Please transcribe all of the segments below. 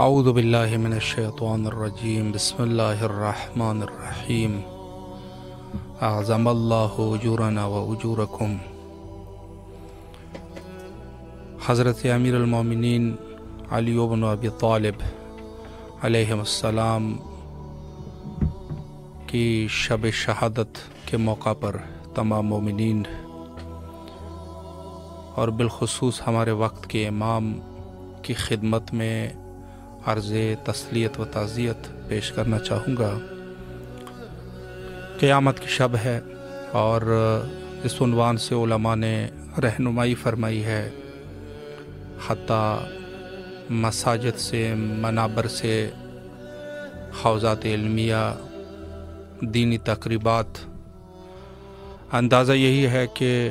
اعوذ باللہ من الشیطان الرجیم بسم اللہ الرحمن الرحیم اعظم اللہ اجورنا و اجورکم۔ حضرت امیر المومنین علی بن ابی طالب علیہ السلام کی شب شہادت کے موقع پر تمام مومنین اور بالخصوص ہمارے وقت کے امام کی خدمت میں عرض تسلیت و تعزیت پیش کرنا چاہوں گا۔ قیامت کی شب ہے اور اس عنوان سے علماء نے رہنمائی فرمائی ہے، حتیٰ مساجد سے، منابر سے، حوزات علمیہ، دینی تقریبات، اندازہ یہی ہے کہ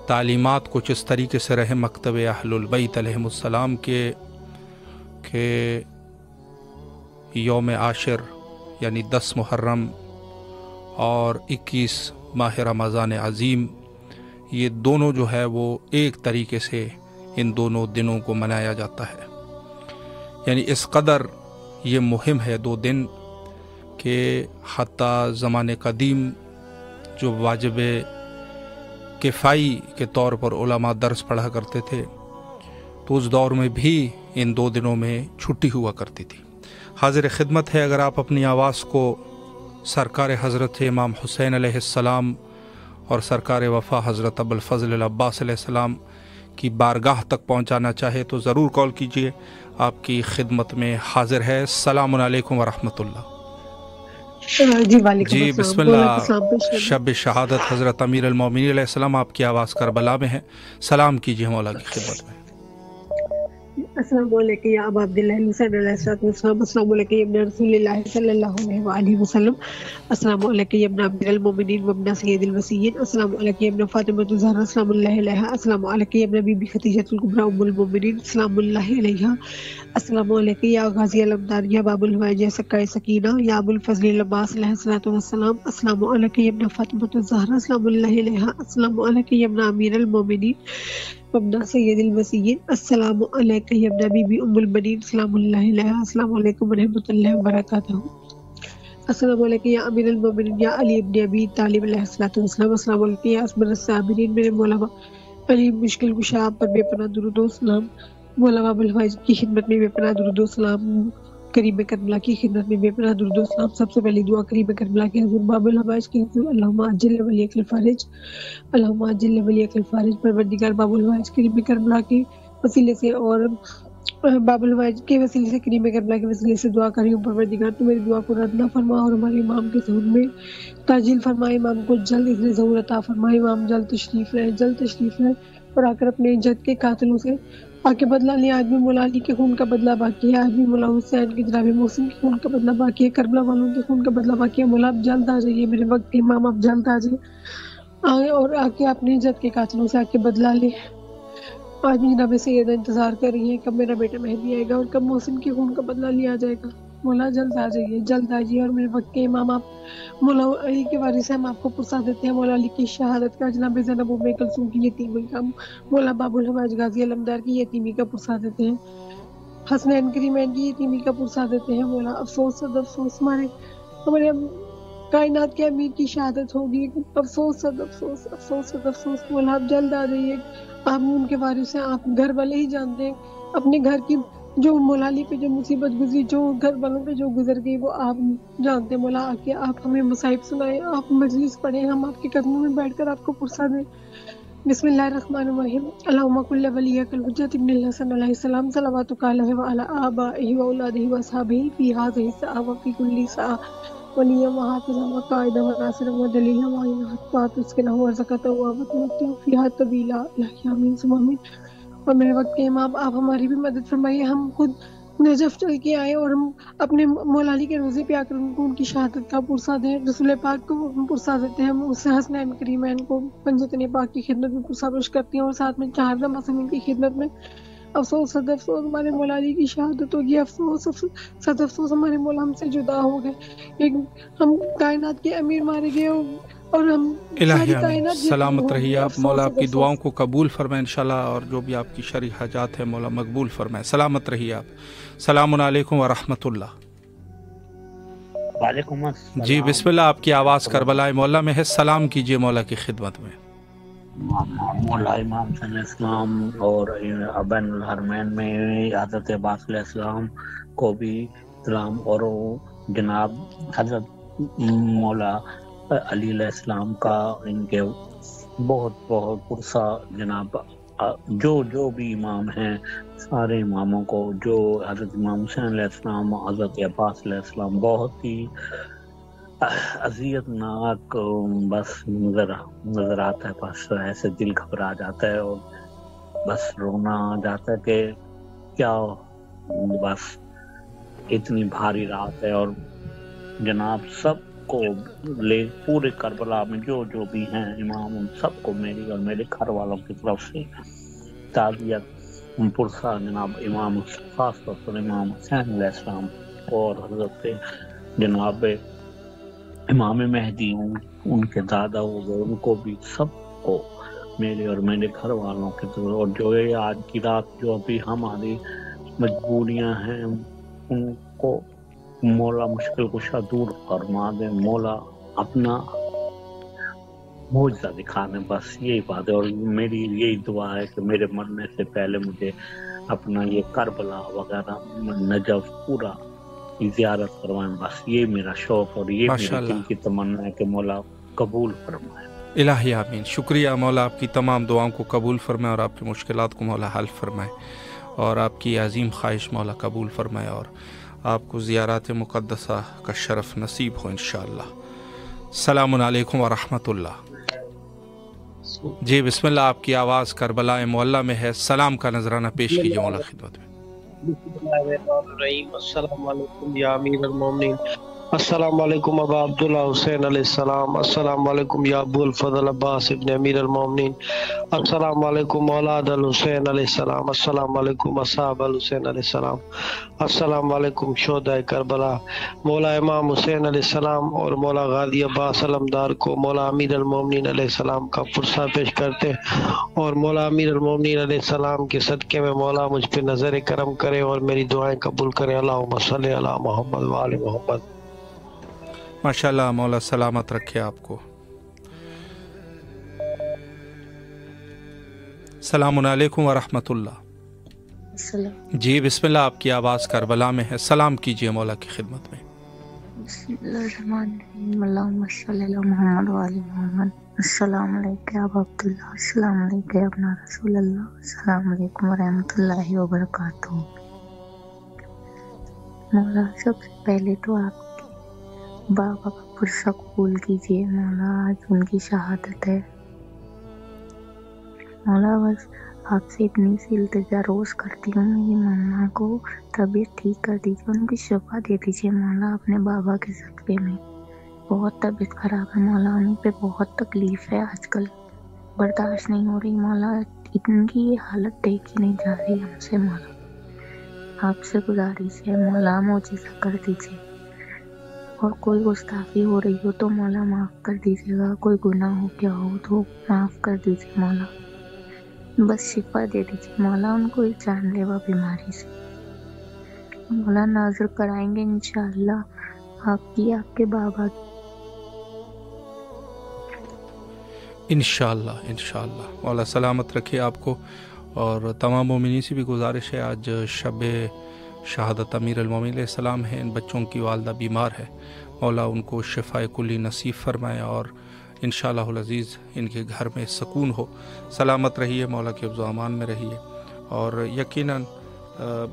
تعلیمات کچھ اس طریقے سے رہے مکتب اہل البیت علیہم السلام کے کہ یوم عاشر یعنی 10 محرم اور 21 ماہ رمضان عظیم، یہ دونوں جو ہے وہ ایک طریقے سے ان دونوں دنوں کو منایا جاتا ہے۔ یعنی اس قدر یہ مہم ہے 2 دن کہ حتیٰ زمان قدیم جو واجب کفائی کے طور پر علماء درس پڑھا کرتے تھے تو اس دور میں بھی ان 2 دنوں میں چھٹی ہوا کرتی تھی۔ حاضر خدمت ہے، اگر آپ اپنی آواز کو سرکار حضرت امام حسین علیہ السلام اور سرکار وفا حضرت ابوالفضل العباس علیہ السلام کی بارگاہ تک پہنچانا چاہے تو ضرور کال کیجئے، آپ کی خدمت میں حاضر ہے۔ السلام علیکم ورحمۃ اللہ۔ جی بسم اللہ۔ شب شہادت حضرت امیر المومنین علیہ السلام آپ کی آواز کربلا میں ہے، سلام کیجئے مولا کی خدمت میں۔ السلام علیکم یا ابا عبداللہ حسین علیہ السلام، السلام علیکم یا ابن رسول اللہ صلی اللہ علیہ وآلہ وسلم، السلام علیکم یا ابن امیر المومنین و ابن سید الوصیین، السلام علیکم یا ابن فاطمہ الزہرا السلام اللہ علیہا، السلام علیکم یا ابن بی بی خدیجہ الکبریٰ ام المومنین السلام اللہ علیہا، السلام علیکم یا غازی علمدار یا باب الہوائج یا سکائے سکینہ یا ابو الفضل العباس علیہ السلام، السلام علیکم یا ابن فاطمہ الزہرا السلام اللہ علیہا، السلام علیکم یا ابن امیر المومنین وابن سید الوصیین، السلام علیکم یا ابن بی بی ام البنین السلام اللہ علیہا، السلام علیکم ورحمۃ اللہ وبرکاتہ، السلام علیکم یا امیر المومنین یا علی ابن ابی طالب علیہ السلام، السلام علیکم یا اسمر الصابرین، میرے مولا علی مشکل کشا پر بے پناہ درود و سلام، مولا باب الفائز کی خدمت میں بے پناہ درود و سلام، کریم کربلا کی خدمت میں بے پناہ درود و سلام۔ سب سے پہلی دعا کریم کربلا کے حضور باب الحوائج کے حضور، اللہم عجل ولیک الفارج، اللہم عجل ولیک الفارج، پروردگار باب الحوائج کریم کربلا کے وسیلے سے اور باب الحوائج کے وسیلے سے، کریم کربلا کے وسیلے سے دعا کر رہی ہوں، پروردگار تو میری دعا کو رد نہ فرما اور ہمارے امام کے ظہور میں تاجیل فرمائے، امام کو جلد اذن ظہور عطا فرمائے، امام جلد تشریف لائے اور آ کر اپنے جد کے قاتلوں سے آ کے بدلہ لیا۔ آج بھی مولا علی کے خون کا بدلہ باقی ہے، آج بھی مولا حسین کے جناب محسن کے خون کا بدلہ باقی ہے، کربلا والوں کے خون کا بدلہ باقی ہے۔ مولا آپ جلد آ جائیے، میرے وقت کے امام آپ جلد آ جائیے، آئے اور آ کے اپنے جد کے قاتلوں سے آ کے بدلہ لے۔ آج بھی جناب سیدہ انتظار کر رہی ہیں کب میرا بیٹا مہدی آئے گا اور کب محسن کے خون کا بدلہ لیا جائے گا۔ مولا جلد آ جائیے، جلد آ جائیے، اور میرے وقت کے امام آپ مولا علی کے وارث ہیں، ہم آپ کو پرسا دیتے ہیں۔ مولا علی کی شہادت کا، جناب زینب ام کلثوم کی یتیمی کا، مولا باب الحوائج غازی علمدار کی یتیمی کا پرسا دیتے ہیں، حسنین کریمین کی یتیمی کا پرسا دیتے ہیں۔ مولا افسوس صد افسوس، ہمارے کائنات کے امیر کی شہادت ہوگی، افسوس صد افسوس، افسوس صد افسوس۔ مولا آپ جلد آ جائیے، آپ ان کے وارث ہیں، آپ گھر والے ہی جانتے ہیں اپنے گھر کی جو مولا علی پہ جو مصیبت گزری، جو گھر والوں پہ جو گزر گئی، وہ آپ جانتے ہیں۔ مولا آ کے آپ ہمیں مصائب سنائیں، آپ مجلس پڑھیں، ہم آپ کے قدموں میں بیٹھ کر آپ کو پرسا دیں۔ بسم اللہ الرحمن الرحیم، اللہم کل ولیک الحجۃ ابن الحسن علیہ السلام صلواتک علیہ وعلی آبائہ واولادہ واصحابہ فی ہذہ الساعۃ وفی کل ساعۃ ولیا وحافظا وقائدا وناصرا ودلیلا معینا حتی تسکنہ ورزقہ وتمتع فیہا طویلا الہ آمین ثم آمین۔ اور میرے وقت کے امام آپ ہماری بھی مدد فرمائیے، ہم خود نجف چل کے آئے اور ہم اپنے مولا علی کے روزے پہ آ کر ان کو ان کی شہادت کا پرسا دیں، رسول پاک کو ہم پرسا دیتے ہیں، ہم اس سے حسنین کریمین کو پنجتن پاک کی خدمت میں پرسا پیش کرتی ہیں، اور ساتھ میں 4 مسلمین کی خدمت میں افسوس صد افسوس ہمارے مولا علی کی شہادت ہوگی، افسوس صد افسوس ہمارے مولا ہم سے جدا ہو گئے، ایک ہم کائنات کے امیر مارے گئے اور اور ہم الہی ساری آمین، کائنات سلامت رہیے آپ، مولا آپ کی افسوس دعاؤں کو قبول فرمائے انشاءاللہ، اور جو بھی آپ کی شرعی حاجات ہے مولا مقبول فرمائے، سلامت رہیے آپ۔ السلام علیکم ورحمۃ اللہ۔ وعلیکم جی السلام بسم اللہ، آپ کی آواز ورحمۃ کربلا مولا میں ہے، سلام کیجیے مولا کی خدمت میں۔ اللہ۔ مولا امام صلی اللہ علیہ السلام اور ابن الحرمین میں حضرت عباس علیہ السلام کو بھی سلام، اور جناب حضرت مولا علی علیہ السلام کا، ان کے بہت بہت پرسا جناب جو بھی امام ہیں، سارے اماموں کو، جو حضرت امام حسین علیہ السلام، حضرت عباس علیہ السلام، بہت ہی اذیت ناک بس نظر آتا ہے، بس ایسے دل گھبرا جاتا ہے اور بس رونا آ جاتا ہے کہ کیا، بس اتنی بھاری رات ہے، اور جناب سب کو لے پورے کربلا میں جو بھی ہیں امام، ان سب کو میری اور میرے گھر والوں کی طرف سے تعزیت پرسا جناب امام، خاص طور پر امام حسین علیہ السلام اور حضرت جناب امام مہدی، ان کے دادا ہوئے، ان کو بھی سب کو میرے اور میرے گھر والوں کی طرف، اور جو یہ آج کی رات جو ابھی ہماری مجبوریاں ہیں ان کو مولا مشکل کشا دور فرما دے، مولا اپنا معجزہ دکھا دیں، بس یہی بات ہے۔ اور میری یہی دعا ہے کہ میرے مرنے سے پہلے مجھے اپنا یہ کربلا وغیرہ نجف پورا زیارت کروائیں، بس یہ میرا شوق اور یہ ماشاء میری دل اللہ، کی تمنا ہے کہ مولا قبول فرمائے۔ الہی آمین۔ شکریہ مولا، آپ کی تمام دعاؤں کو قبول فرمائے اور آپ کی مشکلات کو مولا حل فرمائے، اور آپ کی عظیم خواہش مولا قبول فرمائے، اور آپ کو زیارات مقدسہ کا شرف نصیب ہو انشاءاللہ۔ السلام علیکم ورحمۃ اللہ۔ جی بسم اللہ، آپ کی آواز کربلا معلیٰ میں ہے، سلام کا نذرانہ پیش کیجیے مولا خدمت میں۔ بسم اللہ الرحمن الرحیم۔ السلام علیکم یا امیر المومنین، السلام علیکم ابا عبداللہ حسین علیہ السلام، السلام علیکم یا ابو الفضل عباس ابن امیر المومنین، السلام علیکم اولاد الحسین علیہ السلام، السلام علیکم اصحاب الحسین علیہ السلام، السلام علیکم شہداء کربلا۔ مولا امام حسین علیہ السلام اور مولا غازی عباس علمدار کو مولا امیر المومنین علیہ السلام کا پرسہ پیش کرتے، اور مولا امیر المومنین علیہ السلام کے صدقے میں مولا مجھ پہ نظر کرم کرے اور میری دعائیں قبول کرے۔ اللہم صلی علی محمد وآل محمد۔ ماشاءاللہ، مولا سلامت رکھے آپ کو۔ السلام علیکم ورحمۃ اللہ۔ جی بسم اللہ، آپ کی آواز کربلا میں ہے، سلام کیجیے مولا کی خدمت میں۔ بسم اللہ الرحمن الرحیم، اللہم صلی علی محمد وآل محمد۔ السلام علیکم یا ابا عبداللہ، السلام علیکم یا ابن رسول اللہ، السلام علیکم ورحمۃ اللہ وبرکاتہ۔ مولا سب سے پہلے تو آپ کے بابا کا پرسہ قبول کیجیے مولا، آج ان کی شہادت ہے مولا، بس آپ سے اتنی سی التجا روز کرتی ہوں، میری ماما کو طبیعت ٹھیک کر دیجیے، ان کی شفا دے دیجیے مولا اپنے بابا کے صدقے میں، بہت طبیعت خراب ہے مولا، ان پہ بہت تکلیف ہے آج کل، برداشت نہیں ہو رہی مولا، ان کی یہ حالت دیکھی نہیں جا رہی ہم سے مولا، آپ سے گزارش ہے مولا معجزہ کر دیجیے، اور کوئی گستاخی ہو رہی ہو تو مولا معاف کر دیجیے گا، کوئی گناہ ہو گیا ہو تو معاف کر دیجیے مولا، بس شفا دے دیجیے مولا ان کو اس جان لیوا بیماری سے مولا، ناظر کرائیں گے انشاءاللہ آپ کی، آپ کے بابا کی۔ انشاءاللہ انشاءاللہ، مولا سلامت رکھے آپ کو، اور تمام مومنین سے بھی گزارش ہے، آج شب شہادت امیر المومنین علیہ السلام ہے، ان بچوں کی والدہ بیمار ہے، مولا ان کو شفاء کلی نصیب فرمائے، اور انشاءاللہ العزیز ان کے گھر میں سکون ہو، سلامت رہیے، مولا کے حفظ و امان میں رہیے، اور یقیناً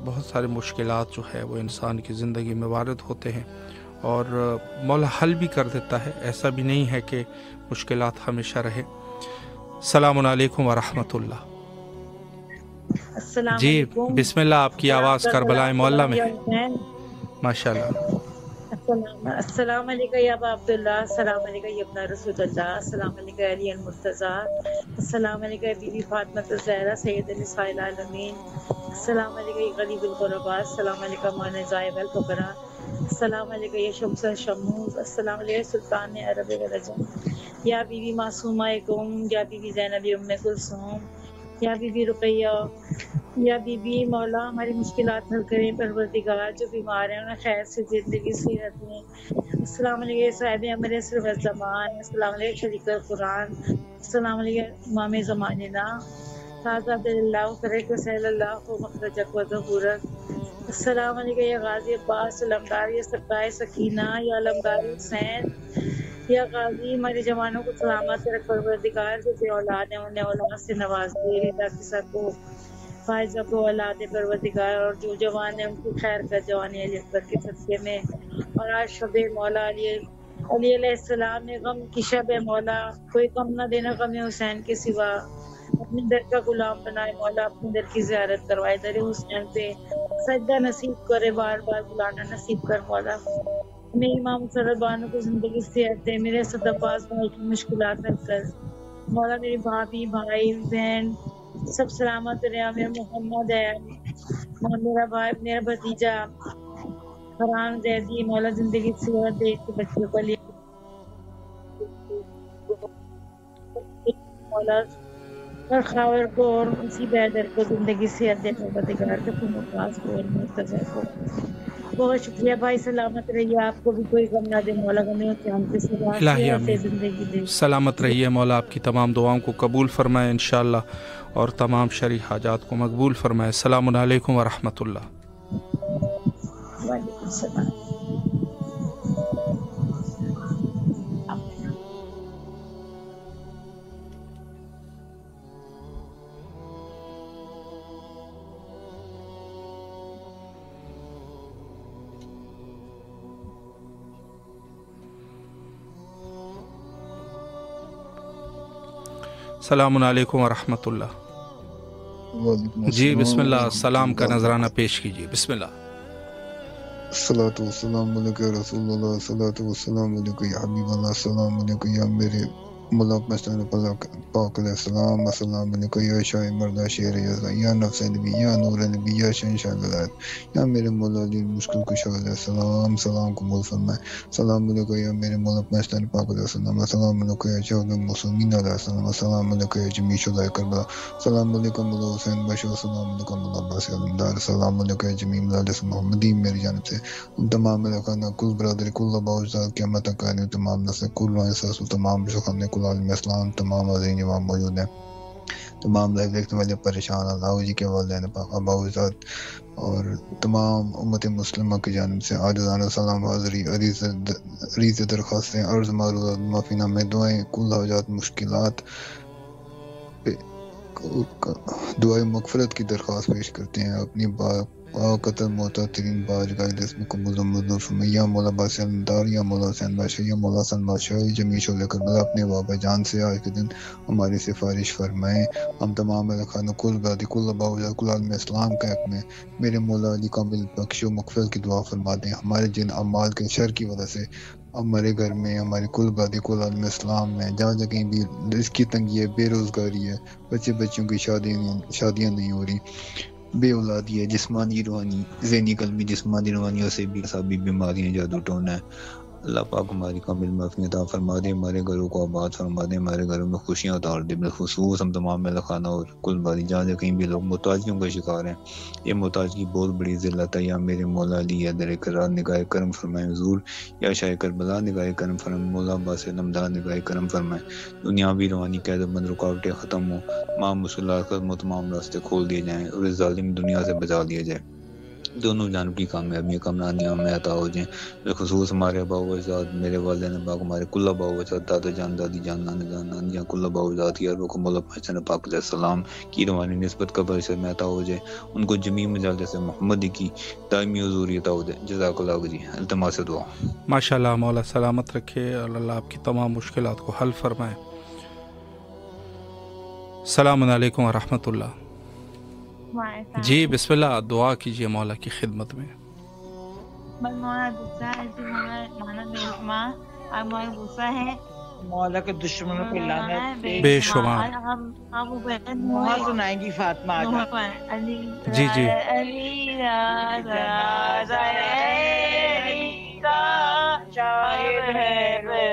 بہت سارے مشکلات جو ہے وہ انسان کی زندگی میں وارد ہوتے ہیں، اور مولا حل بھی کر دیتا ہے، ایسا بھی نہیں ہے کہ مشکلات ہمیشہ رہے۔ السلام علیکم ورحمۃ اللہ۔ السلام جی علیکم۔ بسم اللہ، آپ کی آواز کربلا معلیٰ میں ہے، ماشاء اللہ۔ السلام علیکم یا ابا عبداللہ، السلام علیکم یا ابن رسول اللہ، السلام علیکم علی المرتضیٰ، السلام علیکم بی بی فاطمہ الزہرا سید النساء العالمین، السلام علیکم غریب الغرباء، السلام علیکم مولانا زائب الفقراء، السلام علیکم یا شمس الشموس، السلام علیکم سلطان عرب و رجب، یا بی بی معصومہ گم، یا بی بی زینب ام کلثوم، یا بی بی رقیہ، یا بی بی مولا ہماری مشکلات حل کریں پروردگار، جو بیمار ہیں انہیں خیر سے زندگی صحت میں۔ السلام علیکم صاحب امر صرف زمان، السلام علیکم شریک القرآن، السلام علیکم امام زماننا، تازہ اللہ فرق صلی اللہ مخرجک و ظہورک، السلام علیکم یا غازی عباس علمدار، یا سرکار سکینہ، یا علمدار حسین، یا غازی ہمارے جوانوں کو سلامت رکھ پروردگار، جو بے اولاد ہیں انہیں اولاد سے نواز دے، رضا قصہ کو فائزہ کو اولاد پروردگار، اور جو جوان ہیں ان کی خیر کا جوانی علی اکبر کے صدقے میں۔ اور آج شب مولا علی علیہ السلام نے غم کی شب مولا، کوئی غم نہ دینا غم حسین کے سوا، اپنے در کا غلام بنائے مولا، اپنے در کی زیارت کروائے، در حسین پہ سجدہ نصیب کرے، بار بار بلانا نصیب کر مولا، میرے امام مسرت بانو کو زندگی صحت دے، میرے صد عباس بھائی کی مشکلات حل کر مولا، میری بھابھی بھائی بہن سب سلامت رہے، میرا محمد ہے، میرا بھائی میرا بھتیجا فرحان زیدی مولا زندگی صحت دے کے بچوں کو لیے مولا، اور خاور کو اور اسی بیدر کو زندگی صحت دے پروردگار کے پھر مقاص کو اور مرتضی کو۔ بہت شکریہ بھائی، سلامت رہیے، آپ کو بھی کوئی غم نہ دے مولا، غم قیام کے سوا الہی صحت دے آمین۔ زندگی دے۔ سلامت رہیے، مولا آپ کی تمام دعاؤں کو قبول فرمائے انشاءاللہ، اور تمام شرعی حاجات کو مقبول فرمائے۔ السلام علیکم ورحمۃ اللہ۔ وعلیکم السلام۔ السلام علیکم ورحمۃ اللہ۔ وعلیکم جی السلام بسم اللہ، ورحمۃ السلام کا اللہ نذرانہ وبرکاتہ۔ پیش کیجیے، بسم اللہ۔ الصلاۃ والسلام علیک یا رسول اللہ، الصلاۃ والسلام علیک یا حبیب اللہ، السلام علیکم یا میرے ملک مستن پاک علیہ السلام، السلام علیکم یا شاہ مردہ شیر یزا، یا نفس نبی، یا نور نبی، یا شہنشاہ ولایت، یا میرے مولا علی مشکل کشا علیہ السلام، سلام قبول فرمائے۔ السلام علیکم یا میرے ملک مستن پاک علیہ السلام، السلام علیکم یا شہد المسلمین علیہ السلام، السلام علیکم یا جمیع شہدائے کربلا، السلام علیکم مولا حسین بشر، السلام علیکم مولا عباس علمدار، السلام علیکم یا جمیع مجالس محمدین، میری جانب سے ان تمام ملکانہ کل برادری کل ابا اجداد قیامت تک قائم، تمام نسل کل انساس، تمام شخص کل عالم اسلام، تمام عظیم جوان موجود ہیں، تمام لائف دیکھنے والے پریشان اللہ جی کے والدین پاک ابا اجداد اور تمام امت مسلمہ کی جانب سے عاجزانہ سلام حاضری، عریض درخواستیں، عرض معروضات، معافی نامے، دعائیں، کل حاجات مشکلات دعائیں مغفرت کی درخواست پیش کرتے ہیں اپنی قتل موتا ترین بارگاہ اسم قبول و منظور فرمائے۔ یا مولا باس علمدار، یا مولا حسین بادشاہ، یا مولا حسن بادشاہ، جمیع شعلۂ کربلا اپنے بابا جان سے آج کے دن ہماری سفارش فرمائیں۔ ہم تمام خانہ کل برادری کل ابا اجداد کل عالم اسلام کے حق میں میرے مولا علی کامل بخش و مغفرت کی دعا فرما دیں۔ ہمارے جن اعمال کے شر کی وجہ سے ہمارے گھر میں، ہماری کل برادری کل عالم اسلام میں جہاں جہاں کہیں بھی رزق کی تنگی ہے، بے روزگاری ہے، بچوں کی شادیاں نہیں ہو رہی، بے اولادی ہے، جسمانی روحانی ذہنی قلبی جسمانی روحانیوں سے بھی سابی بیماریاں جادو ٹونا ہے، اللہ پاک ہماری کامل معافی عطا فرما دے، ہمارے گھروں کو آباد فرما دے، ہمارے گھروں میں خوشیاں اتار دے۔ بالخصوص ہم تمام مہل خانہ اور کل باری جہاں جہاں کہیں بھی لوگ محتاجیوں کا شکار ہیں، یہ محتاجی بہت بڑی ذلت ہے، یا میرے مولا علی یا در قرار نگاہ کرم فرمائے حضور، یا شاہ کربلا نگاہ کرم فرمائے، مولا عباس علمدار نگاہ کرم فرمائے، دنیاوی روحانی قید و بند رکاوٹیں ختم ہوں، تمام مشکلات ختم ہو، تمام راستے کھول دیے جائیں اور اس ظالم دنیا سے بچا لیا جائے، دونوں جانب کی کامیابی کامرانیاں ہمیں عطا ہو جائیں۔ بالخصوص ہمارے ابا و اجداد، میرے والدین پاک، ہمارے کل ابا و اجداد، دادا جان، دادی جان، نانا جان، نانی جان، کل ابا و اجداد کی ارواح کو مولا پاک پاک علیہ السلام کی روحانی نسبت قبر سے میں عطا ہو جائے، ان کو جمیع مجالس محمدی کی دائمی حضوری عطا ہو جائے۔ جزاک اللہ جی، التماس دعا۔ ماشاءاللہ، مولا سلامت رکھے اور اللہ آپ کی تمام مشکلات کو حل فرمائے۔ السلام علیکم ورحمۃ اللہ۔ جی بسم اللہ، دعا کیجیے مولا کی خدمت میں۔ مولا کے دشمنوں پہ لعنت بے شمار۔ وہاں سنائیں گی فاطمہ جی جی شاہد ہے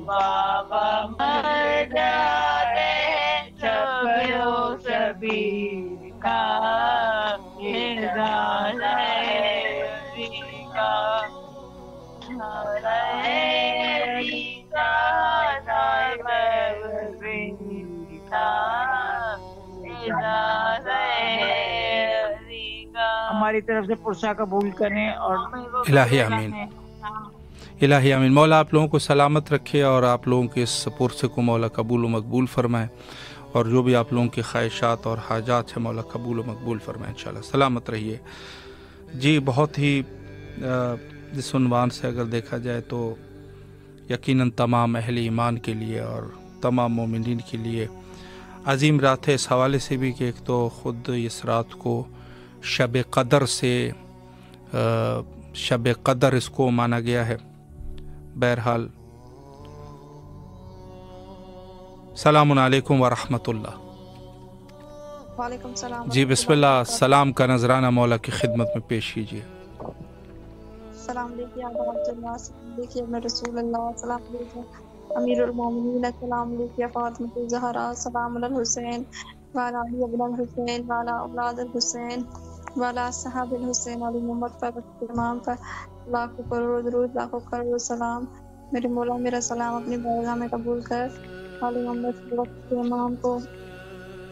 بابا مر جانے چھپو سبھی کا ہماری طرف سے پرسہ قبول کریں اور الہی آمین، الہی آمین۔ مولا آپ لوگوں کو سلامت رکھے اور آپ لوگوں کے اس پرسے کو مولا قبول و مقبول فرمائے، اور جو بھی آپ لوگوں کی خواہشات اور حاجات ہیں مولا قبول و مقبول فرمائے انشاءاللہ۔ سلامت رہیے جی۔ بہت ہی اس عنوان سے اگر دیکھا جائے تو یقیناً تمام اہل ایمان کے لیے اور تمام مومنین کے لیے عظیم رات ہے، اس حوالے سے بھی کہ ایک تو خود اس رات کو شب قدر سے شب قدر اس کو مانا گیا ہے۔ بہرحال السلام علیکم ورحمۃ اللہ۔ وعلیکم السلام جی بسم اللہ، سلام کا نذرانہ مولا کی خدمت میں پیش کیجیے۔ السلام علیکم عبداللہ، السلام علیکم رسول اللہ، السلام علیکم امیر المومنین، السلام علیکم فاطمہ الزہرا، السلام علی الحسین وعلی علی ابن الحسین وعلی اولاد الحسین وعلی صحاب الحسین علی محمد پر امام پر لاکھوں کروڑ درود، لاکھوں کروڑ سلام۔ میرے مولا میرا سلام اپنی بارگاہ میں قبول کر، علی محمد صلی اللہ علیہ وسلم امام کو،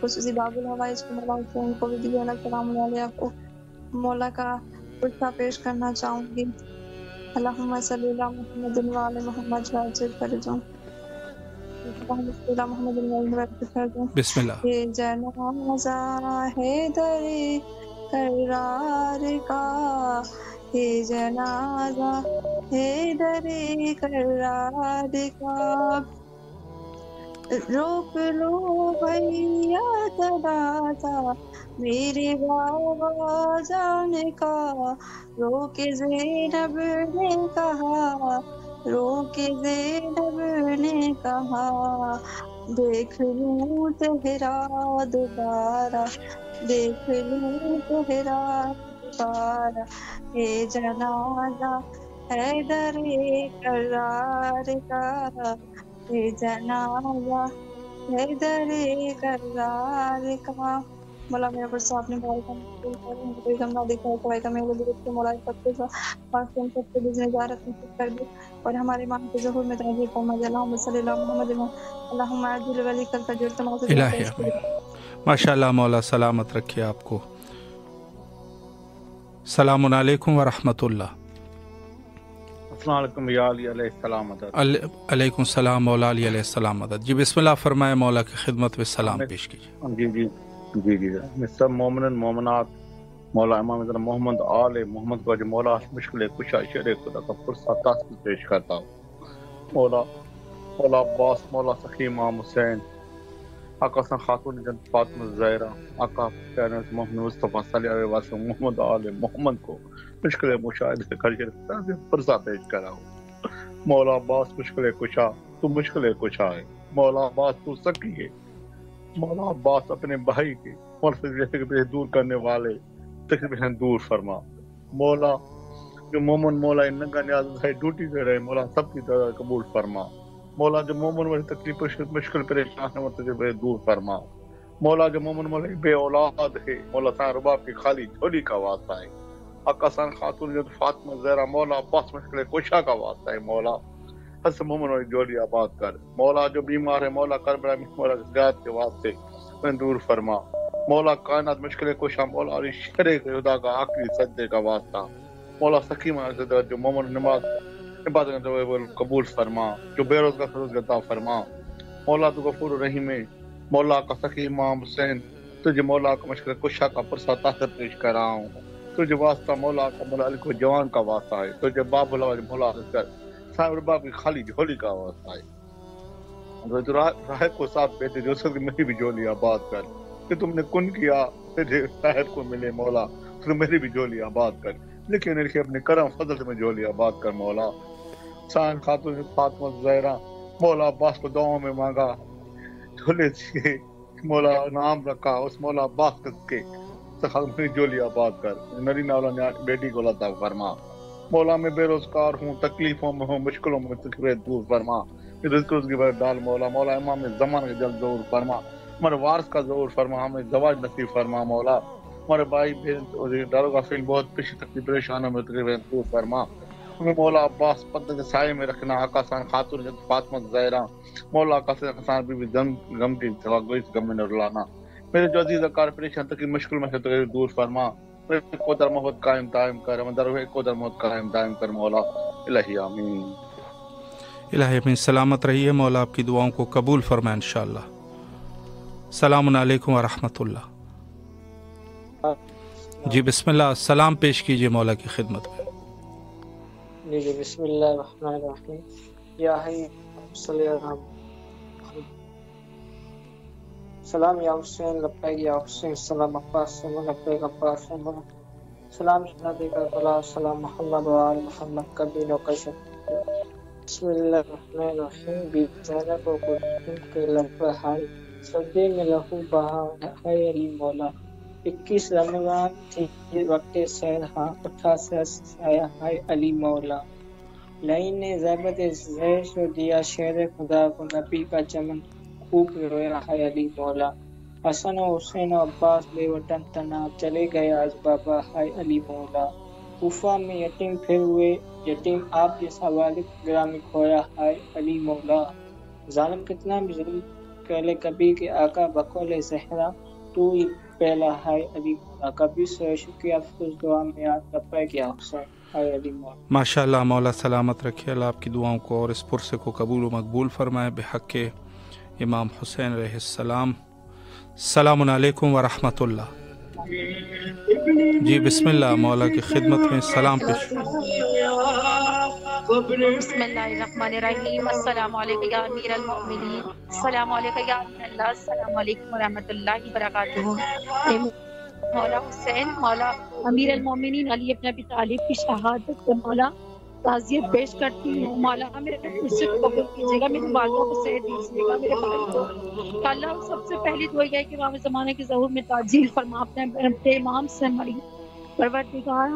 خصوصی باب الحوائج کو، مولا حسین کو بھی دیا السلام علیہ کو مولا کا پرسہ پیش کرنا چاہوں گی۔ اللہم صلی اللہ محمد وعلی محمد واجب فرجوں، اللہم صلی اللہ محمد وعلی واجب فرجوں۔ بسم اللہ۔ یہ جنازہ حیدری کرار کا، یہ جنازہ حیدری کرار کا، روک لو بھیا جنازہ میری بابا جان کا، رو کے زینب نے کہا، رو کے زینب نے کہا، دیکھ لوں تیرا دوبارہ، دیکھ لوں تیرا دوبارہ، یہ جنازہ حیدر کرار کا، یہ جنازہ حیدر کرار کا۔ مولا میرا پرسہ اپنے بھائی کا مقبول کریں، کوئی غم نہ دکھائے، کوئی کا میرے درست کے مولا سب کے پاس ہم سب کے بزن زیارت نصیب کر دے، اور ہمارے ایمان کے ظہور میں تعبیر فرما دے۔ اللہم صلی اللہ محمد اللہم عجل ولی کل فجر تمام سے الہی آمین۔ ماشاء اللہ، مولا سلامت رکھے آپ کو۔ السلام علیکم ورحمۃ اللہ۔ السلام علیکم یا علی علیہ السلام مدد۔ علیکم السلام مولا علی علیہ السلام مدد۔ جی بسم اللہ فرمائے، مولا کی خدمت میں سلام پیش کیجیے۔ جی جی جی جی میں سب مومن مومنات مولا امام محمد آل محمد کو جو مولا مشکل کشا شیر خدا کا پرسہ تحصیل پیش کرتا ہوں۔ مولا عباس، مولا سخی امام حسین، آقا حسن خاتون جن فاطمہ زہرا، آقا پیارے محمد مصطفیٰ صلی اللہ علیہ وسلم محمد آل محمد کو مشکل مشاہدے کر کے پرسہ پیش کرا ہوں۔ مولا عباس مشکل کشا، تو مشکل کشا ہے۔ مولا عباس تو سکی ہے۔ مولا عباس اپنے بھائی کے اور دور کرنے والے تقریباً دور فرما۔ مولا جو مومن مولا ننگا نیاز ہے ڈیوٹی دے رہے، مولا سب کی طرح قبول فرما۔ مولا جو مومن والی تکلیف مشکل پریشان ہے وہ تجھے دور فرما۔ مولا جو مومن مولا بے اولاد ہے، مولا سان رباب کی خالی جھولی کا واسطہ ہے۔ آقا سان خاتون جو فاطمہ زہرا، مولا عباس مشکل کوشا کا واسطہ ہے۔ مولا حسن مومن والی جھولی آباد کر۔ مولا جو بیمار ہے، مولا کربلا میں مولا زیاد کے واسطے دور فرما۔ مولا کائنات مشکل کوشا، مولا علی شرع خدا کا آخری سجدے کا واسطہ۔ مولا سکیمہ جو مومن نماز عبادت قبول فرما، جو بے روزگار روزگار عطا فرما۔ مولا تو غفور رحیم ہے۔ مولا کا سخی امام حسین، تجھے مولا کا مشکل کشا کا پرسہ تحت پیش کر رہا ہوں۔ تجھے واسطہ مولا کا مولا علی کو جوان کا واسطہ ہے۔ تجھے باب اللہ مولا صاحب باپ کی خالی جھولی کا واسطہ ہے۔ راہ کو ساتھ بیٹھے جو سب میری بھی جھولی آباد کر، کہ تم نے کن کیا تجھے راحت کو ملے مولا، تو میری بھی جھولی آباد کر، لیکن ان کے اپنے کرم فضل میں جھولی آباد کر مولا۔ سان خاتون فاطمہ زہرا، مولا عباس کو دعاؤں میں مانگا، جھولے سے مولا نام رکھا، اس مولا عباس کے سخاوت جولی آباد کر، نرینہ والا بیٹی کو عطا فرما۔ مولا میں بے روزگار ہوں، تکلیفوں میں ہوں، مشکلوں میں تکلیف دور فرما، رزق کی بر ڈال مولا۔ مولا امام زمان کے جلد ظہور فرما، ہمارے وارث کا ظہور فرما، ہمیں زواج نصیب فرما مولا۔ ہمارے بھائی بہن داروغہ فیل بہت پریشانوں میں تکلیف دور فرما، ہمیں مولا عباس پتہ کے سائے میں رکھنا۔ آقا سان خاتون فاطمہ زہرا مولا کا سان بھی غم کی غم میں رلانا۔ میرے جو عزیز کار پریشان تکلیف مشکل میں تکلیف دور فرما، قدر محبت قائم دائم کر، قدر محبت قائم دائم کر مولا۔ الہی آمین۔ الہی اپنی سلامت رہیے، مولا آپ کی دعاؤں کو قبول فرمائے انشاءاللہ۔ السلام علیکم ورحمۃ اللہ۔ جی بسم اللہ، سلام پیش کیجئے مولا کی خدمت میں۔ جی بسم اللہ الرحمن الرحیم۔ یا حی صلی اللہ سلام یا حسین لبیک یا حسین، سلام عباس لبیک عباس، سلام شہزادے کربلا، سلام محمد و آل محمد کبیر و کشف۔ بسم اللہ الرحمن الرحیم۔ بی زینب و کلثوم کے لب ہائے سجدے میں لہو بہا ہے علی مولا۔ 21 رمضان تھی وقت سیر، ہاں اٹھا سے آیا ہے علی مولا۔ لائن نے زیبت زیش و دیا شیر خدا کو، نبی کا چمن خوب رویا ہے علی مولا۔ حسن و حسین و عباس بے وطن تنہا چلے گئے آج بابا ہے علی مولا۔ کوفہ میں یتیم پھر ہوئے یتیم، آپ جیسا والد گرامی کھویا ہے علی مولا۔ ظالم کتنا بھی ظلم کہلے کبھی کہ آقا بقول زہرا، تو ہی پہلا ہے علی مولا۔ کبھی سوئے شکریہ افسوس دعا میں یاد لبیک یا حسین ہے علی مولا۔ ماشاء اللہ، مولا سلامت رکھے، اللہ آپ کی دعاؤں کو اور اس پرسے کو قبول و مقبول فرمائے بحق امام حسین علیہ السلام۔ السلام علیکم ورحمۃ اللہ۔ جی بسم اللہ، مولا کی خدمت میں سلام پیش۔ بسم اللہ الرحمن الرحیم۔ السلام علیکم یا امیر المؤمنین، السلام علیکم یا امین اللہ، السلام علیکم ورحمۃ اللہ وبرکاتہ۔ مولا حسین، مولا امیر المؤمنین علی ابن ابی طالب کی شہادت کو مولا تعزیت پیش کرتی ہوں۔ مولا میرے فرشت کو قبول کیجیے گا، میری والدوں کو صحت دیجیے گا، میرے بھائی کو۔ اللہ سب سے پہلی دعا یہ ہے کہ امام زمانے کے ظہور میں تعجیل فرما، اپنے امام سے ہماری پروردگار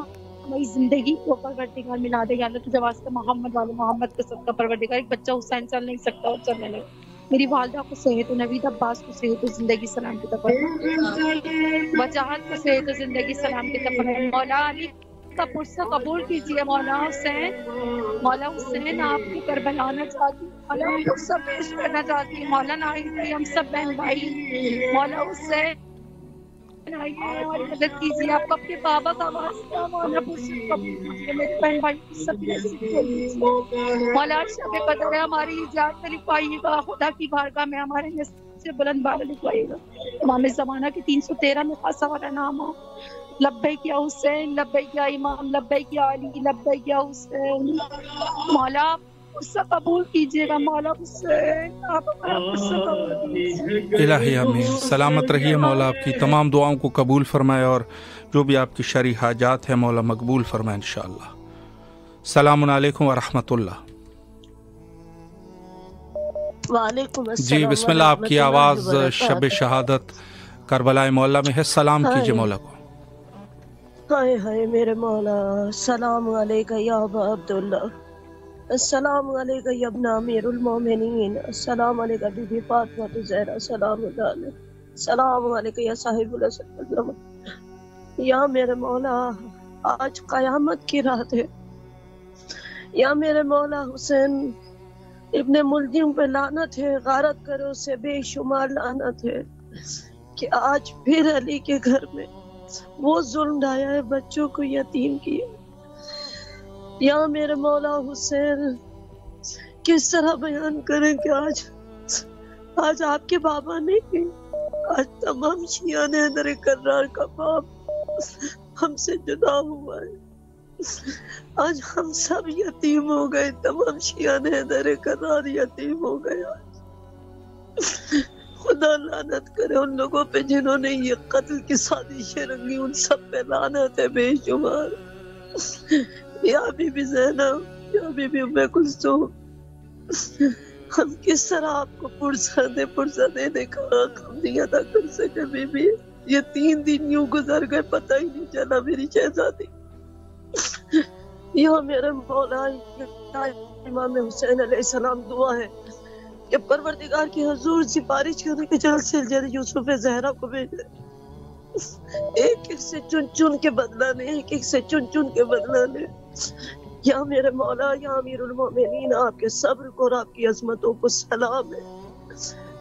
ہماری زندگی کو پروردگار ملا دے گا۔ اللہ تجھے واسطہ محمد والے محمد کے صدقہ پروردگار، ایک بچہ حسین چل نہیں سکتا اور چلنے لگا، میری والدہ کو صحت و نوید عباس کو صحت و زندگی سلام کی طرف، وجاہت کو صحت و زندگی سلام کی طرف۔ مولا علی کا پرسہ قبول کیجیے۔ مولا حسین، مولا حسین آپ کو کربلا آنا چاہتی ہوں، مولا پرسہ پیش کرنا چاہتی ہوں۔ مولا نائن ہم سب بہن بھائی، مولا حسین ہماری مدد کیجیے، آپ کو اپنے بابا کا واسطہ مولا پرسہ قبول کیجیے، میرے بہن بھائی کو سب مولا شب قدر ہے ہماری ایجاد میں لکھوائیے گا، خدا کی بارگاہ میں ہمارے نصیب سے بلند بالا لکھوائیے گا۔ امام زمانہ کے 313 میں خاصا والا نام ہو، لبیک یا حسین، لبیک یا امام، لبیک یا علی، لبیک یا حسین۔ مولا پرسہ قبول کیجیے گا، مولا حسین آپ ہمارا پرسہ قبول کیجیے۔ الہی آمین۔ سلامت رہیے، مولا آپ کی تمام دعاؤں کو قبول فرمائے اور جو بھی آپ کی شرعی حاجات ہے مولا مقبول فرمائے انشاءاللہ۔ السلام علیکم ورحمۃ اللہ۔ وعلیکم السلام۔ جی بسم اللہ، آپ کی آواز شب شہادت کربلا معلیٰ میں ہے، سلام کیجیے مولا کو۔ ہائے ہائے میرے مولا، السلام علیکہ یا ابا عبداللہ، السلام علیکہ یا ابن امیر المومنین، السلام علیکہ بی بی فاطمہ زہرا سلام اللہ علیہ، السلام علیکہ یا صاحب اللہ۔ یا میرے مولا، آج قیامت کی رات ہے، یا میرے مولا حسین ابن ملجم پہ لعنت ہے، غارت کرو اس سے بے شمار لعنت ہے کہ آج پھر علی کے گھر میں وہ ظلم ڈھایا ہے، بچوں کو یتیم کیا۔ یا میرے مولا حسین، کس طرح بیان کریں کہ آج آپ کے بابا نہیں، آج تمام شیعان حیدر کرار کا باپ ہم سے جدا ہوا ہے، آج ہم سب یتیم ہو گئے، تمام شیعان حیدر کرار یتیم ہو گئے۔ خدا لعنت کرے ان لوگوں پہ جنہوں نے یہ قتل کی سازشیں رنگی، ان سب پہ لعنت ہے بے شمار۔ یا بی بی زینب، یا بی بی ام کلثوم، ہم کس طرح آپ کو پرسہ دینے کا حق ہم نہیں ادا کر سکے بی بی، یہ 3 دن یوں گزر گئے پتہ ہی نہیں چلا میری شہزادی. یہ میرے مولا امام حسین علیہ السلام دعا ہے کہ پروردگار کی حضور سفارش کرنے کے جلد سے جلد یوسف زہرا کو بھیجے. ایک ایک سے چن کے بدلا لے، ایک ایک سے چن کے بدلا لے. یا میرے مولا یا امیر المومنین، آپ کے صبر کو اور آپ کی عظمتوں کو سلام ہے.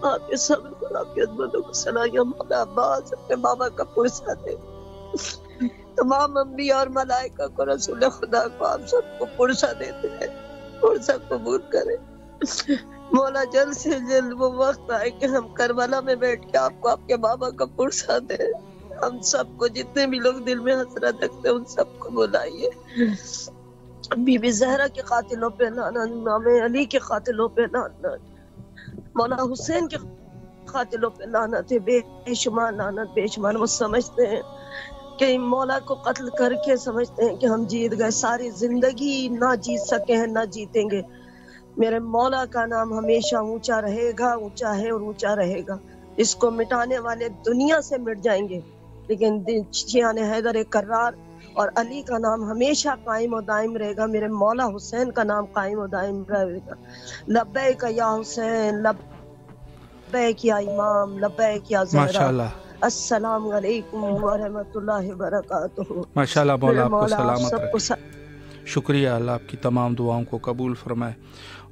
آپ کے صبر کو اور آپ کی عظمتوں کو سلام. یا مولا عباس اپنے بابا کا پرسہ دے. تمام انبیاء اور ملائکہ کو، رسول خدا کو، آپ سب کو پرسہ دیتے ہیں، پرسہ قبول کرے. مولا جلد سے جلد وہ وقت آئے کہ ہم کربلا میں بیٹھ کے آپ کو آپ کے بابا کا پرسہ دیں. ہم سب کو، جتنے بھی لوگ دل میں حسرت رکھتے ہیں، ان سب کو بلائیے. بی بی زہرا کے قاتلوں پہ لعنت، امام علی کے قاتلوں پہ لعنت، مولا حسین کے قاتلوں پہ لعنت ہے. بے شمار لعنت، بے شمار. وہ سمجھتے ہیں کہ مولا کو قتل کر کے سمجھتے ہیں کہ ہم جیت گئے. ساری زندگی نہ جیت سکے ہیں، نہ جیتیں گے. میرے مولا کا نام ہمیشہ اونچا رہے گا، اونچا ہے اور اونچا رہے گا. اس کو مٹانے والے دنیا سے مٹ جائیں گے، لیکن شیعان حیدر کرار اور علی کا نام ہمیشہ قائم و دائم رہے گا. میرے مولا حسین کا نام قائم و دائم رہے گا. لبیک یا حسین، لبیک یا امام، لبیک یا زہرا. ماشاءاللہ. السلام علیکم ورحمۃ اللہ وبرکاتہ. ماشاءاللہ. مولا آپ کو مولا سلامت سب کو رکھے. شکریہ. اللہ آپ کی تمام دعاؤں کو قبول فرمائے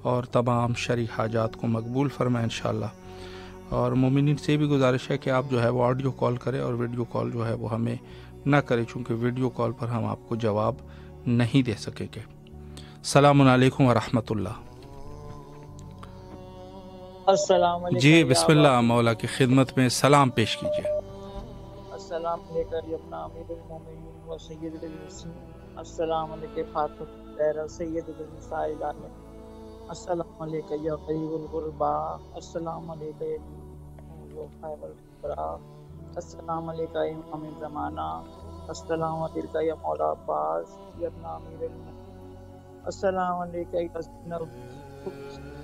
اور تمام شرعی حاجات کو مقبول فرمائے انشاءاللہ. اور مومنین سے بھی گزارش ہے کہ آپ جو ہے وہ آڈیو کال کریں اور ویڈیو کال جو ہے وہ ہمیں نہ کریں، چونکہ ویڈیو کال پر ہم آپ کو جواب نہیں دے سکیں گے. السلام علیکم ورحمۃ اللہ. السلام علیکم. جی بسم اللہ، مولا کی خدمت میں سلام پیش کیجیے. السلام علیکم اپنا امیر المومنین و سید الوسیم. السلام علیکم فاطمہ زہرا سید النساء العالمین. السلام علیکم یا قریب الغربا. السلام علیکم یا خیر البرا. السلام علیکم امام زمانہ. السلام علیکم یا مولا عباس یا ابن امیر المومنین. السلام علیکم یا زینب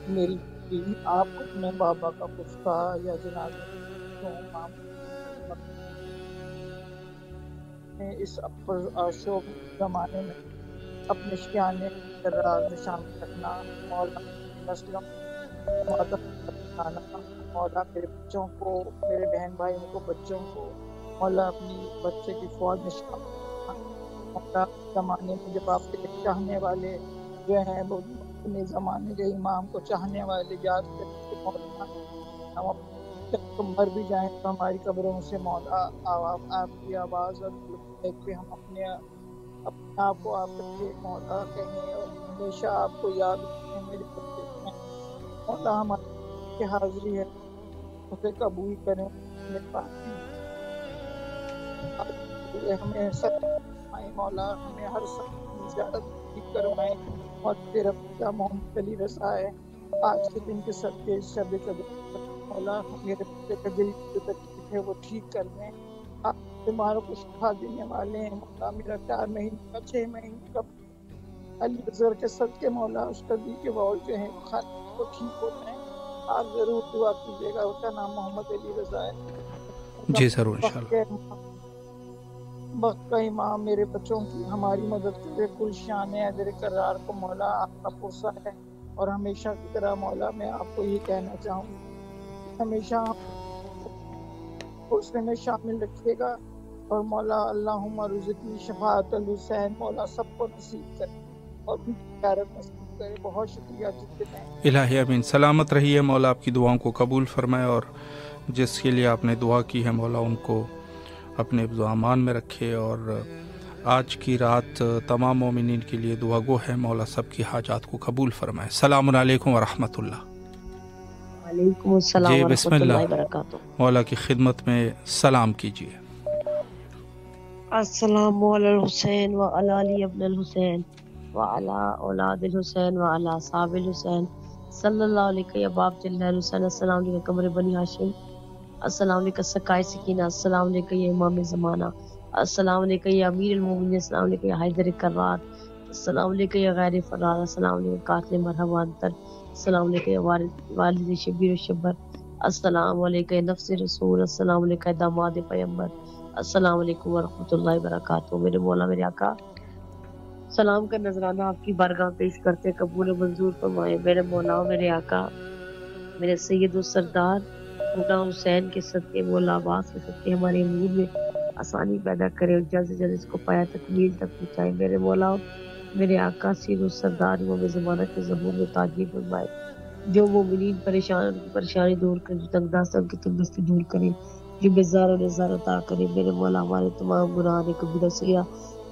میری بیوی. آپ اپنے بابا کا پختہ یا جنازہ اس اشوک زمانے میں اپنے شیانے کرار میں شامل رکھنا. مولا مسلم مولا میرے بچوں کو، میرے بہن بھائیوں کو، بچوں کو مولا اپنی بچے کی فوج میں شامل رکھنا. مولا زمانے میں جب آپ کے چاہنے والے جو ہیں وہ اپنے زمانے کے امام کو چاہنے والے یاد کرتے مولا، ہم جب مر بھی جائیں تو ہماری قبروں سے مولا آپ کی آواز اور پہ ہم اپنے آپ کو آپ کے مولا کہیں اور ہمیشہ آپ کو یاد رکھیں. میرے بچے میں مولا ہماری حاضری ہے، اسے قبول کریں. ہمیں سب مولا، ہمیں ہر سب زیادت کروائیں اور تیرا پتا محمد علی رضا ہے. آج کے دن کے صدقے شب قدر مولا میرے بچے کا دل جو تکلیف ہے وہ ٹھیک کر دیں. آپ بیماروں کو شفا دینے والے ہیں مولا. میرا 4 مہینے کا 6 مہینے کا علی رضا کے صدقے مولا اس کا دل کے بول جو ہیں وہ ٹھیک ہوتے ہیں. آپ ضرور دعا کیجیے گا. اس کا نام محمد علی رضا ہے. جی ضرور انشاءاللہ. وقت کا امام میرے بچوں کی ہماری مدد کرے. کل شان حیدر کرار کو مولا آپ کا پرسہ ہے اور ہمیشہ کی طرح مولا میں آپ کو یہ کہنا چاہوں ہمیشہ پرسے میں شامل رکھیے گا. اور مولا اللہم رزقنی شفاعت الحسین مولا سب کو نصیب کرے اور ان کی زیارت نصیب کرے. بہت شکریہ جتنے الہی امین. سلامت رہیے. مولا آپ کی دعاؤں کو قبول فرمائے اور جس کے لیے آپ نے دعا کی ہے مولا ان کو اپنے امان میں رکھے. اور آج کی رات تمام مومنین کے لیے دعا گو ہے. مولا سب کی حاجات کو قبول فرمائے. السلام علیکم ورحمۃ اللہ. وعلیکم السلام جی بسم ورحمۃ اللہ اللہ، وبرکاتہ. مولا کی خدمت میں سلام کیجیے. السلام علی الحسین وعلی علی ابن الحسین وعلی اولاد الحسین وعلی اصحاب الحسین صلی اللہ علیہ یا باب جل الحسین. السلام علیکم قمر بنی ہاشم. السلام علیکم سکائے سکینہ. السلام علیکم یا امام زمانہ. السلام علیکم یا امیر المومنین. السلام علیکم یا حیدر کرار. السلام علیکم یا غیر فرار. السلام علیکم قاتل مرحبا انتر. السلام علیکم یا والد شبیر و شبر. السلام علیکم نفس رسول، السلام علیکم داماد پیغمبر، السلام علیکم ورحمۃ اللہ وبرکاتہ۔ میرے مولا میرے آقا، سلام کا نذرانہ آپ کی بارگاہ پیش کرتے قبول و منظور فرمائے۔ میرے مولا میرے آقا، میرے سید و سردار مولا حسین کے صدقے، مولا عباس کے صدقے ہمارے امور میں آسانی پیدا کرے اور جلد سے جلد اس کو پایا تکمیل تک پہنچائے۔ میرے مولا میرے آقا، سید و سردار امام زمانہ کے ظہور میں تاجیل فرمائے۔ جو مومنین پریشان، ان کی پریشانی دور کرے، جو تنگ دست ان کی تنگدستی دور کرے، جو بیزار و نزار عطا کرے۔ میرے مولا ہمارے تمام گناہ کبیرہ صغیرہ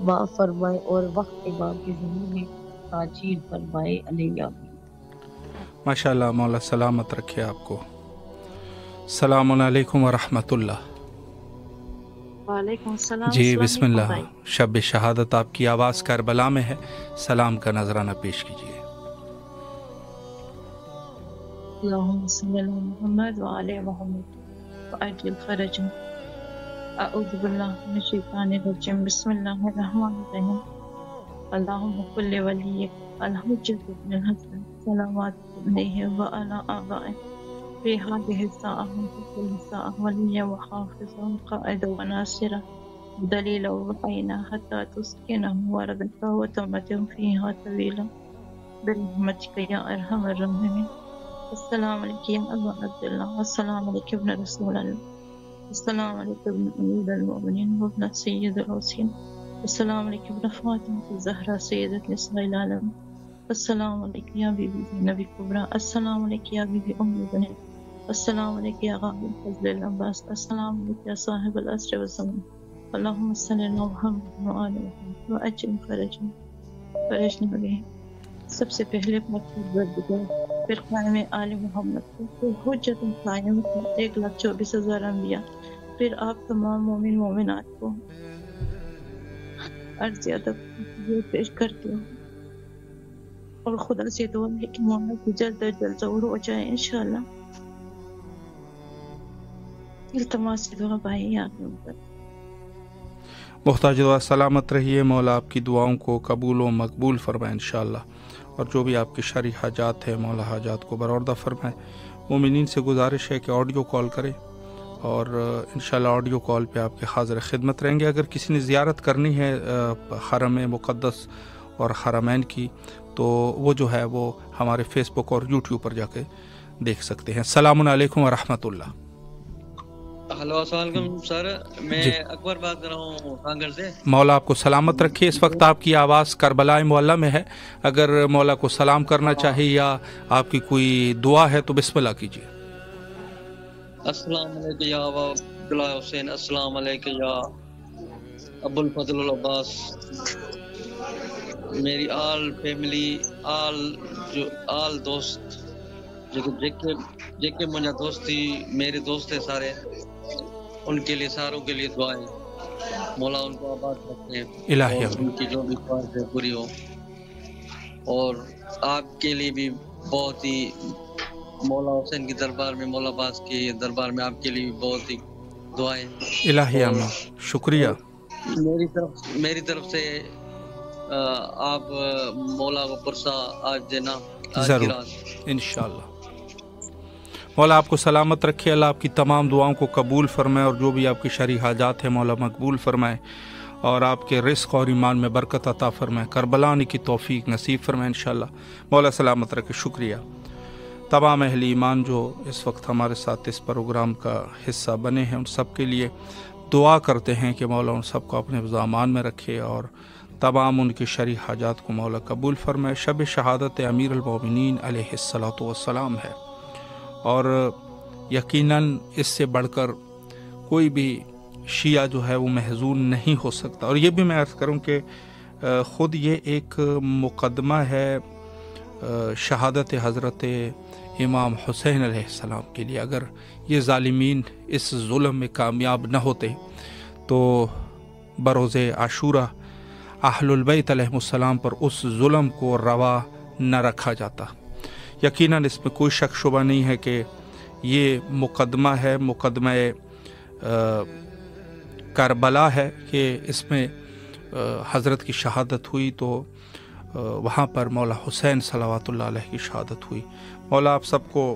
معاف فرمائے اور وقت امام کے ظہور میں تاجیل فرمائے۔ علیہ آمین۔ ماشاءاللہ، مولا سلامت رکھے آپ کو۔ السلام علیکم ورحمۃ اللہ۔ وعلیکم السلام۔ جی بسم اللہ، شب شہادت آپ کی آواز کربلا میں ہے، سلام کا نذرانہ پیش کیجیے۔ اللہم صلی علی محمد وعلی محمد وعجل فرجہ۔ اعوذ باللہ من الشیطان الرجیم، بسم اللہ الرحمن الرحیم۔ اللہم کل ولیک الحجۃ بن الحسن صلوات علیہ وعلی آبائہ فی ہذہ الساعۃ وفی کل ساعۃ ولیا وحافظا قائدا وناصرا دلیلا وعینا حتی تسکنہ وربکہ وتمتع فیہا طویلا برحمتک یا ارحم الراحمین۔ السلام علیکم یا ابا عبداللہ، السلام علیکم ابن رسول اللہ، السلام علیکم ابن امیر المؤمنین وابن سید الحسین، السلام علیکم ابن فاطمہ الزہرا سیدۃ نساء العالمین، السلام علیکم یا بی بی زینب کبریٰ، السلام علیکم یا بی بی ام البنین، السلام علیکم یا غالب فضل العباس، السلام علیکم یا صاحب العصر والزمان، اللہم صلی علی محمد وآل محمد وعجل فرجنا بہم۔ سب سے پہلے پھر قائم آل محمد کو حجت قائم 1,24,000 انبیاء، پھر آپ تمام مومن مومنات کو عرض ادب یہ پیش کرتی ہوں اور خدا سے دعا ہے کہ مولا کی جلد از جلد ظہور ہو جائے انشاءاللہ۔ التماس سے دعا بھائی آگے اوپر۔ محتاج دعا سلامت رہیے، مولا آپ کی دعاؤں کو قبول و مقبول فرمائے انشاءاللہ، اور جو بھی آپ کی شرعی حاجات ہے مولا حاجات کو برآوردہ فرمائے۔ مومنین سے گزارش ہے کہ آڈیو کال کریں اور انشاءاللہ آڈیو کال پہ آپ کے حاضر خدمت رہیں گے۔ اگر کسی نے زیارت کرنی ہے حرم مقدس اور حرمین کی تو وہ جو ہے وہ ہمارے فیس بک اور یوٹیوب پر جا کے دیکھ سکتے ہیں۔ السلام علیکم ورحمۃ اللہ۔ ہلو السلام علیکم سر، میں اکبر بات کر رہا ہوں کانگڑ سے۔ مولا آپ کو سلامت رکھے۔ اس وقت آپ کی آواز کربلا معلیٰ میں ہے، اگر مولا کو سلام کرنا چاہیے یا آپ کی کوئی دعا ہے تو بسم اللہ کیجیے۔ السلام علیکم یا ابا عبداللہ حسین، السلام علیکم یا ابو الفضل العباس، میری آل فیملی آل دوست جے مجھا دوست تھی، میرے دوست ہیں سارے، ان کے لیے ساروں کے لیے دعائیں، مولا ان کو آباد رکھے اور ان کی جو بھی خواہش ہے پوری ہو، اور آپ کے لیے بھی بہت ہی مولا حسین کی دربار میں، مولا عباس کے دربار میں آپ کے لیے بھی بہت ہی دعائیں۔ الہی آمین، شکریہ۔ میری طرف سے آپ مولا کو پرسہ آج دینا ضرور انشاءاللہ۔ مولا آپ کو سلامت رکھے، اللہ آپ کی تمام دعاؤں کو قبول فرمائے اور جو بھی آپ کی شرعی حاجات ہیں مولا مقبول فرمائے اور آپ کے رزق اور ایمان میں برکت عطا فرمائے، کربلا آنے کی توفیق نصیب فرمائے انشاءاللہ۔ مولا سلامت رکھے، شکریہ۔ تمام اہل ایمان جو اس وقت ہمارے ساتھ اس پروگرام کا حصہ بنے ہیں ان سب کے لیے دعا کرتے ہیں کہ مولا ان سب کو اپنے امان میں رکھے اور تمام ان کی شرعی حاجات کو مولا قبول فرمائے۔ شب شہادت امیر المومنین علیہ الصلوۃ والسلام ہے اور یقیناً اس سے بڑھ کر کوئی بھی شیعہ جو ہے وہ محزون نہیں ہو سکتا۔ اور یہ بھی میں عرض کروں کہ خود یہ ایک مقدمہ ہے شہادت حضرت امام حسین علیہ السلام کے لیے۔ اگر یہ ظالمین اس ظلم میں کامیاب نہ ہوتے تو بروز عاشورہ اہل البیت علیہ السلام پر اس ظلم کو روا نہ رکھا جاتا۔ یقیناً اس میں کوئی شک شبہ نہیں ہے کہ یہ مقدمہ ہے، مقدمہ کربلا ہے کہ اس میں حضرت کی شہادت ہوئی تو وہاں پر مولا حسین صلوات اللہ علیہ کی شہادت ہوئی۔ مولا آپ سب کو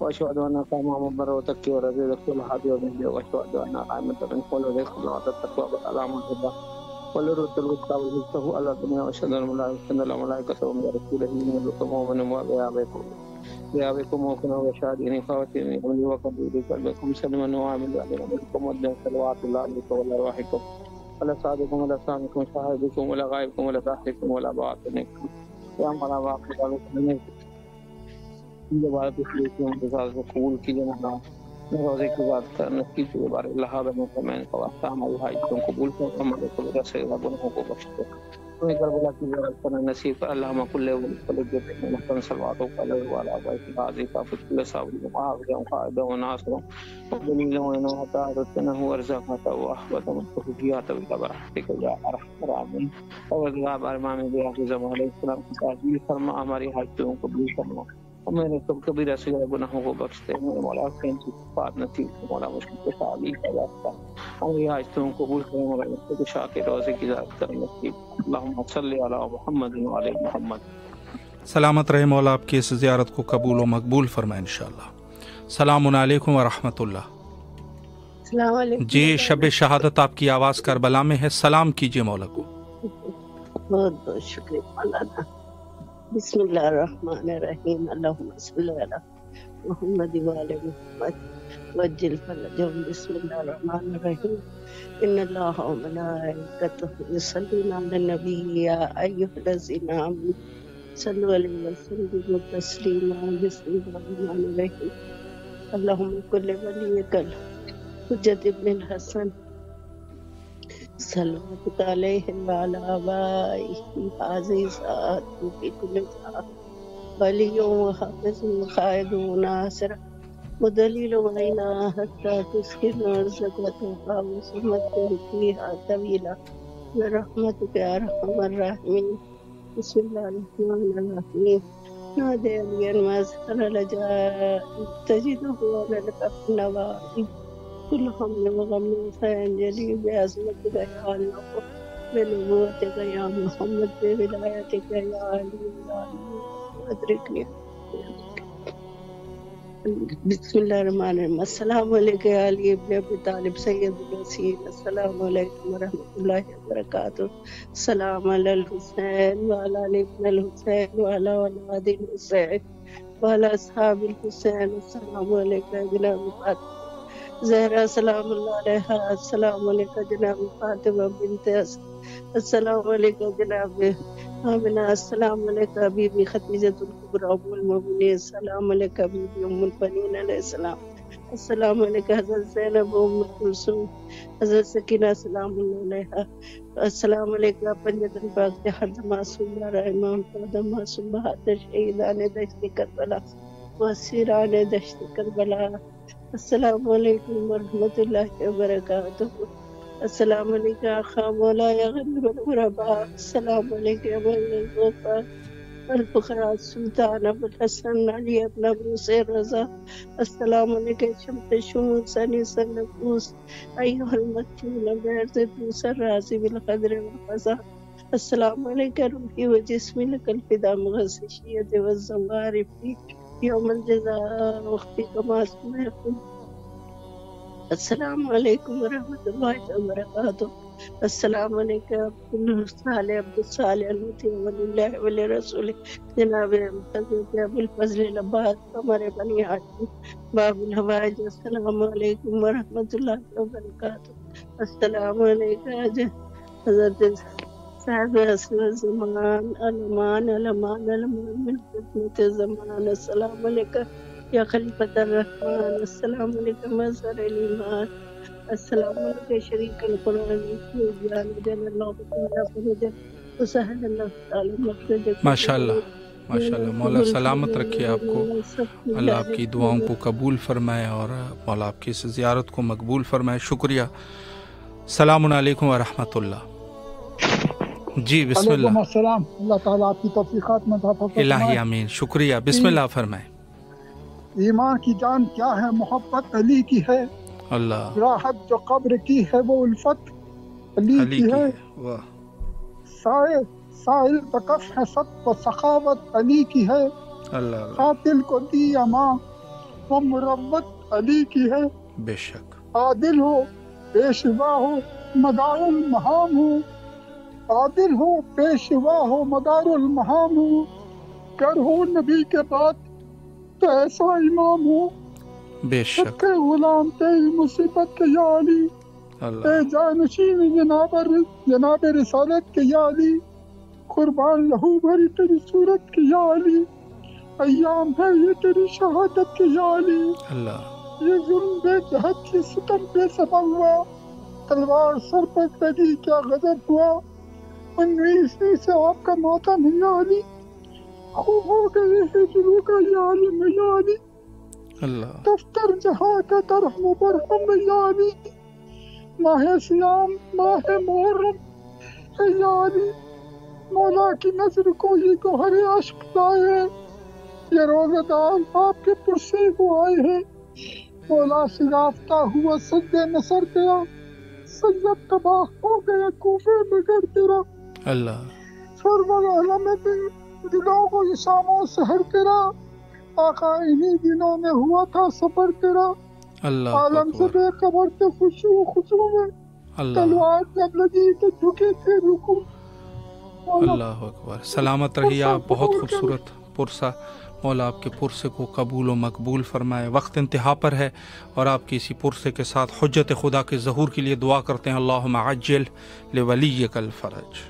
وأشهد أن محمد رسول الله ورزق رسول هادي ونبي وأشهد أن أئمة الرسل ورزق الله التقوى والعلام الهدى والرسل والكتاب والحفظه على الدنيا وأشهد أن الملائكة ورسوله يملكهم ومن بأبيكم وكنا وشاهدين خواتين أمري وقبولي قلبكم سلما وعامل عليكم ودن صلوات الله عليكم ولا رواحكم ولا صادقكم ولا سامكم شاهدكم ولا غائبكم ولا ظاهركم ولا باطنكم يا مرحبا بكم جب آپ اس لیے کہ انتظار کو قبول کیجیے نہ روزے کی بات کرنے کی جو بار اللہ بن فرمان کا واسطہ ہماری حاجتوں کو قبول کر ہمارے کو رسے گناہوں کو بخش دے ہمیں کربلا کی زیارت کرنا نصیب کر اللہم کل ولد محسن صلوات علیہ وعلی آله غازی کا فضل صاحب معاذ قائد و ناصر ودلیل و انعطاء رتنه ورزقه واحبط متفقیات بالبرحتك یا ارحم الراحمین اور جواب ارمان بھی آپ زمان علیہ السلام کی تعظیم فرما ہماری حاجتوں کو قبول کرنا میرے سب کبیرہ صغیرہ گناہوں کو بخش دے میرے مولا حسین کی صفات نصیب مولا مشکل کے تعالی کا واسطہ ہماری حاجتوں کو قبول کرے مولا مشکل کے شاہ کے روزے کی زیارت کرے نصیب اللہم صلی علی محمد و علی محمد۔ سلامت رہے مولا، آپ کی اس زیارت کو قبول و مقبول فرمائے انشاءاللہ۔ سلام علیکم ورحمۃ اللہ۔ السلام علیکم جی شب شہادت آپ کی آواز کربلا میں ہے، سلام کیجیے مولا کو۔ بہت بہت شکریہ مولانا۔ بسم اللہ الرحمن الرحیم، اللہم صلی علی محمد وآل محمد وجل فرجهم۔ بسم اللہ الرحمن الرحیم، ان اللہ وملائکتہ یصلون علی النبی یا ایھا الذین آمنوا صلوا علیہ وسلموا تسلیما۔ بسم اللہ الرحمن الرحیم، اللہم کل ولیک الحجۃ ابن الحسن صلوات علیہ وعلی آبائہ هذه ساعة في كل ساعة ولی وحافظ وقائد وناصر ودلیل وعینا حتى تسکن ارضک وتوفى وسمت فيها طویلا برحمتک یا ارحم الراحمین۔ بسم اللہ الرحمن الرحیم، نادى علی المظہر لجاء تجده على الكف النوائب كل هم وغم فانجلي بعظمتك يا الله بنبوتك يا محمد بولايتك يا علي يا علي ادركني۔ بسم اللہ الرحمن الرحیم، السلام علیکم یا علی ابن ابی طالب سید الوسیل، السلام علیکم ورحمۃ اللہ وبرکاتہ، السلام علی الحسین وعلی علی ابن الحسین وعلی اولاد الحسین وعلی اصحاب الحسین، السلام علیکم جناب فاطمہ زہرا سلام اللہ علیہ، السلام علیکم جناب فاطمہ بنت اسد، السلام علیکم جناب آمنہ، السلام علیکم بی بی خدیجہ الکبریٰ ام المؤمنین، السلام علیکم بی بی ام البنین علیہ السلام، السلام علیکم حضرت زینب محمد کلثوم حضرت سکینہ سلام اللہ علیہا السلام علیکم پنجتن پاک جہاد معصوم امام آدم معصوم بہادر شہیدان دشت کربلا واسیران دشت کربلا السلام علیکم ورحمۃ اللہ وبرکاتہ السلام علیکم آقا مولا یا غریب الغرباء السلام علیکم الفقراء السلطان ابو الحسن علی ابن ابو سیر رضا السلام علیکم شمس شموس انیس النفوس ایوہ المکتون بیرد دوسر راضی بالقدر والقضاء السلام علیکم روحی و جسمی لک الفدا مغزشیت والزنگار فی یوم الجزاء وقتی کما سمیکم السلام علیکم ورحمۃ اللہ وبرکاتہ السلام علیکم عبد الصالح المطیع ولی اللہ ولی رسول جناب حضرت ابو الفضل العباس قمر بنی ہاشم باب الحوائج السلام علیکم ورحمۃ اللہ وبرکاتہ السلام علیکم حضرت صاحب عصر الزمان علمان علمان علمان من خدمت الزمان السلام علیکم یا خلیفۃ الرحمن السلام علیکم مظہر الایمان السلام علیکم شریک القرآن ماشاءاللہ ماشاءاللہ مولا سلامت رکھے آپ کو، اللہ آپ کی دعاؤں کو قبول فرمائے اور مولا آپ کی اس زیارت کو مقبول فرمائے. شکریہ. السلام علیکم ورحمۃ اللہ. جی بسم اللہ. وعلیکم السلام. اللہ تعالیٰ آپ کی توفیقات میں عطا فرمائے. الہی آمین. شکریہ. بسم اللہ فرمائیں. ایمان کی جان کیا ہے محبت علی کی ہے، اللہ راحت جو قبر کی ہے وہ الفت علی کی ہے، سائل بکف ہے ست و سخاوت علی کی ہے، اللہ قاتل کو دی اما وہ مروت علی کی ہے، بے شک عادل ہو پیشوا ہو مدار المہام ہو، عادل ہو پیشوا ہو مدار المہام ہو، گر ہو نبی کے بعد تو ایسا امام ہو، بے شک غلام تیری مصیبت کے یا علی، اے جانشین جناب رسالت کے یا علی، قربان لہو بھری تیری صورت کے یا علی، ایام ہے یہ تیری شہادت کے یا علی، یہ ظلم بے جہت کی ستم بے سبب ہوا، تلوار سر پر لگی کیا غضب ہوا، 19 سے آپ کا ماتم ہے یا علی، خوب ہو گئے ہیں جلو کا یا علی میں یا علی، دفتر جہاں کا ترحم و برحم یا علی، ماہ سیام ماہ محرم ہے یا علی، مولا کی نظر کو یہ گوہر عشق لائے ہیں، یہ روزہ دار آپ کے پرسے کو آئے ہیں، مولا سے رافتہ ہوا سجدے نصر تیرا، سید تباہ ہو گیا کوفے میں گر تیرا، اللہ سرور عالم دلوں کو یہ شام و سحر تیرا، آقا انہی دنوں میں ہوا تھا سفر تیرا، اللہ عالم سے بے خبر تھے خوشو میں، تلوار جب لگی تو جھکے تھے رکو، اللہ اکبر. سلامت رہیے آپ. بہت خوبصورت پرسہ. مولا آپ کے پرسے کو قبول و مقبول فرمائے. وقت انتہا پر ہے اور آپ کی اسی پرسے کے ساتھ حجت خدا کے ظہور کے لیے دعا کرتے ہیں. اللہم عجل لولیک الفرج.